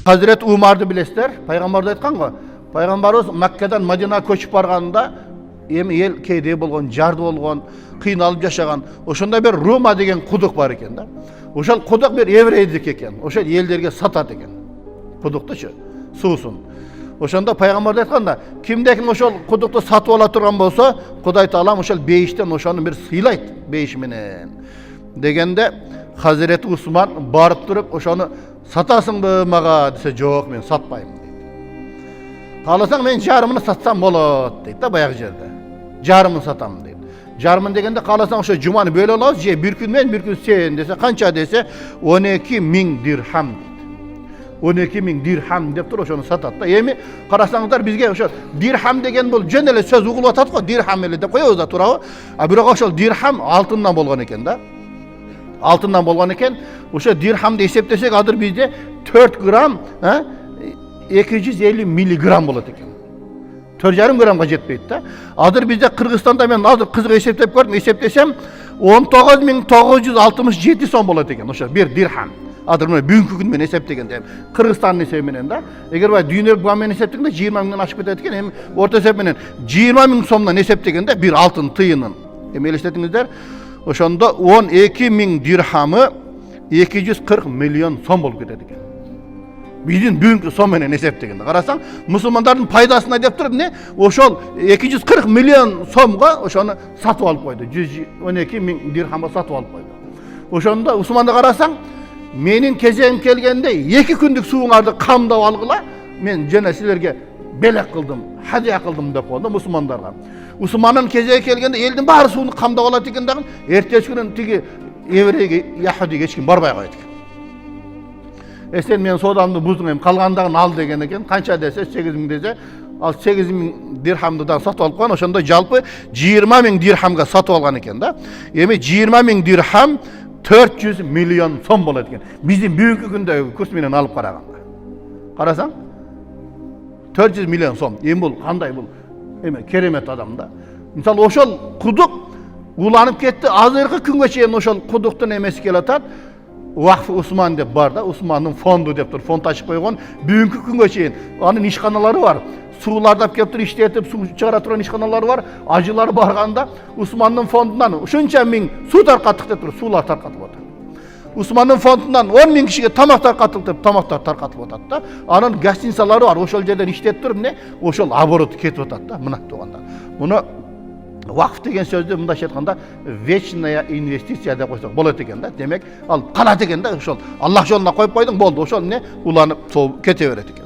Hazret Umar'dı bilesizler. Peygamber'de aytkan go. Peygamberimiz Makkadan Madina köçüp barganda эми эл кейде болгон, жарды болгон, кыйналып жашаган, ошондо бир Рума деген кудук бар экен да. Ошол кудук бир еврейдик экен. Ошол элдерге сатат экен. Кудуктучу, суусун. Ошондо пайгамбар айтканда, кимдеки ошол кудукту сатып ала турган болсо, Кудай Таалам ошол бейиштен ошону бир сыйлайт, бейиш менен. Дегенде Hazreti Усман барып туруп, ошону сатасыңбы мага десе, жок, мен сатпайм дейт. Кааласаң мен жарымын сатсам болот дейт да баягы жерде. Жарымын сатам дейт. Жарымын дегенде кааласаң ошо жуманы бөлө алабыз, же бир күн мен, бир күн сен десе, канча десе, 12.000 дирхам дейт. 12.000 дирхам деп туруп ошону сатат да. Эми карасаңыздар бизге ошо дирхам деген бул жөн эле сөз угулуп атат го, дирхам эле деп коебуз да турабы. А бирок ошол дирхам алтындан болгон экен да. Алтындан болгон экен. Ошо дирхамды эсептесек, азыр бизде 4 грамм, 250 миллиграмм болот экен. 4,5 граммга жетпейт да. Азыр бизде Кыргызстанда мен азыр кызык эсептеп көрдүм, эсептесем 19.967 сом болот экен. Ошо бир дирхам. Азыр мына бүгүнкү күн менен эсептегенде Кыргызстандын эсеби менен да. Эгер бай дүйнөлүк баа менен эсептегенде 20 миңден ашып кетет экен. Эми орто эсеп менен 20 миң сомдон эсептегенде бир алтын тыйынын. Эми элестетиңиздер. Ошондо 12.000 дирхамы 240 миллион сом болуп кетет экен. Биздин бүгүнкү сом менен эсептегенде карасаң, мусулмандардын пайдасына деп туруп эмне? Ошол 240 миллион сомго ошону сатып алып койду. 112.000 дирхамга сатып алып койду. Ошондо Усманды карасаң, менин кезегим келгенде 2 күндүк сууңарды камдап алгыла, мен жана силерге белек кылдым, хадия кылдым деп койду мусулмандарга. Усмандын кезеги келгенде элдин баары сууну камдап алат экен дагы, эртеси күнү тиги еврейге, яхудиге эч ким барбай койт экен. Сен мен содамды буздуң, эми калгандыгын ал деген экен. Канча десе 8.000 десе, ал 8.000 дирхамды да сатып алып койгон. Ошондо жалпы 20.000 дирхамга сатып алган экен да. Эми 20.000 дирхам 400 миллион сом болот экен. Биздин бүгүнкү күндөгү курс менен алып караганда. Карасаң 400 миллион сом. Эми бул кандай бул? Эми керемет адам да. Мисалы ошол кудук уланып кетти. Азыркы күнгө чейин ошол кудуктун эмеси келатат. Vakf Усман деп бар да, Усмандын фонду деп тур, фонд ачып койгон. Бүгүнкү күнгө чейин анын ишканалары бар. Сууларды алып келип туруп иштетип, суу чыгара турган ишканалары бар. Ажылар барганда Усмандын фондунан ушунча миң суу таркаттык деп тур, суулар таркатып атат. Усмандын фондунан 10 миң кишиге тамак таркатылып деп тамактар таркатып атат да. Анын гостиницалары бар, ошол жерден иштеп туруп эмне? Ошол оборот кетип атат да, мына туганда. Муну Vakf деген сөздү мындайча айтканда вечная инвестиция деп койсок болот экен да. Демек, ал калат экен да, ошол Аллах жолуна коюп койдуң, болду, ошол эмне уланып кете берет экен.